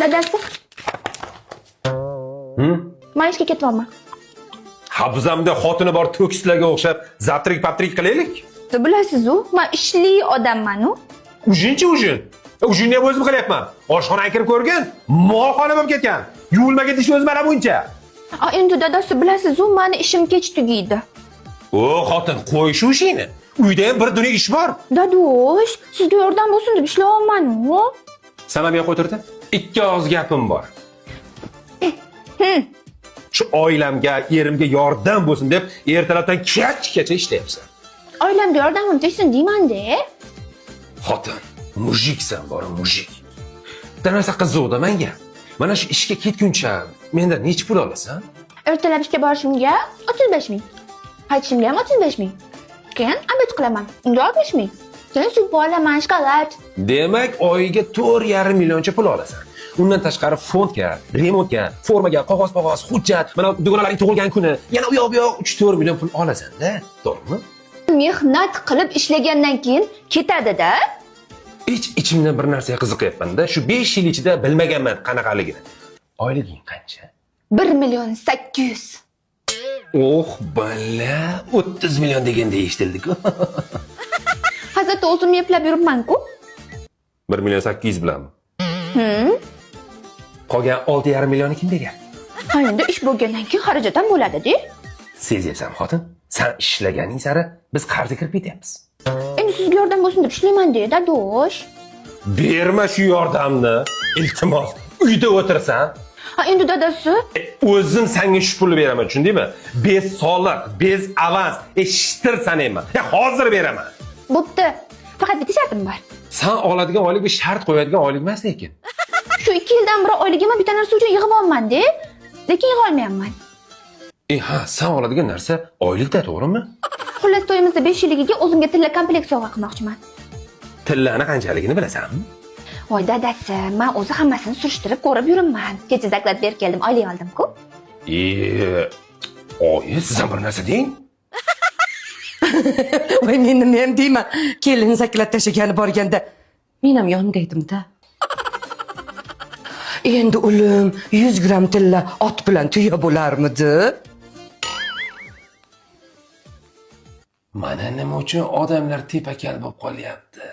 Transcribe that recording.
dadasi. Men ishga ketyapman. Habzamda xotini bor to'kislarga o'xshab zaptrik-paptrik qilaylik. Siz bilasiz-ku, men ishli odamman-ku. Ujinchi ujin. Ujinni ham o'zim qilyapman. Oshxonaga kirib ko'rgin, molxona bo'lib ketgan. Yuvilmaga ketish o'z mana buncha. Endi dadasi bilasiz-ku, meni ishim kech tugaydi. O, xotin, qo'y shu ishingni. Uyda ham bir dunyo ish bor. Dadosh, sizga yordam bo'lsin deb ishlayapman-ku. Sana buyoqqa o'tirdi. Ikki og'iz gapim bor. Shu oilamga, erimga yordam bo'lsin deb ertalabdan kechgacha ishlayapsan. Oilamga yordamim tegsin deyman-da. Xotin, mujiksan bor, mujik. Bitta narsa qiziqda menga. Mana shu ishga ketguncha mendan necha pul olasan? Ertalab ishga borishimga 35 ming. Qaytishimga ham 35 ming. Keyin obed qilaman. Unda 60 ming. Keyin suv olaman, shokolad. Demak, oyiga 4,5 millioncha pul olasan. Undan tashqari fondga, remontga, formaga, qog'oz, hujjat, mana dugonalaring tug'ilgan kuni, yana u yoq 3-4 million pul olasan-da, to'g'rimi? Mehnat qilib ishlagandan keyin ketadi-da. Ichimdan bir narsaga qiziqyapman-da. Shu 5 yil ichida bilmaganman qanaqaligini. Oyliging qancha? 1 million 800. Oh, balla, 30 million deganda eshitildi-ku. Hozirda o'zim eplab yuribman-ku. 1 million 800 bilanmi? Qolgan 6,5 millionni kim bergan? Ha, endi ish bo'lgandan keyin xarajat ham bo'ladi-da. Sezyapsan, xotin. Sen ishlaganing sari biz qarzga kirib ketyapmiz. Endi sizga yordam bo'lsin deb ishlayman-da, dadosh. Berma shu yordamni. Iltimos, uyda o'tirsan. Ha, endi dadasi, O'zim senga shu pulni beraman, tushundingmi? Bez soliq, bez avans, eshittirsan emas. Hozir beraman. bo'pti. Faqat bitta shartim bor. Sen oladigan oylik bir shart qo'yadigan oylik emas lekin. Shu 2 yildan beri oyligimni bitta narsa uchun yig'ib olman-da, lekin yig'a olmayapman. Ha, sen oladigan narsa oylikda, to'g'rimi? Xullas, to'yimizda 5 yilligiga o'zimga tilla komplekt sovg'a qilmoqchiman. Tillani qanchaligini bilasanmi? Voy dadasi, men o'zi hammasini surishtirib ko'rib yuribman. Kecha zaklab berib keldim, oylik oldim-ku. Oyi, siz ham bir narsa deng. Voy, men nima ham deyman? Kelin zaklab tashigani borganda men ham yonida edim-da. Endi ulim 100 gram tilla ot bilan tuya bo'larmidi? Mana nima uchun odamlar tepakal bo'lib qolyapti?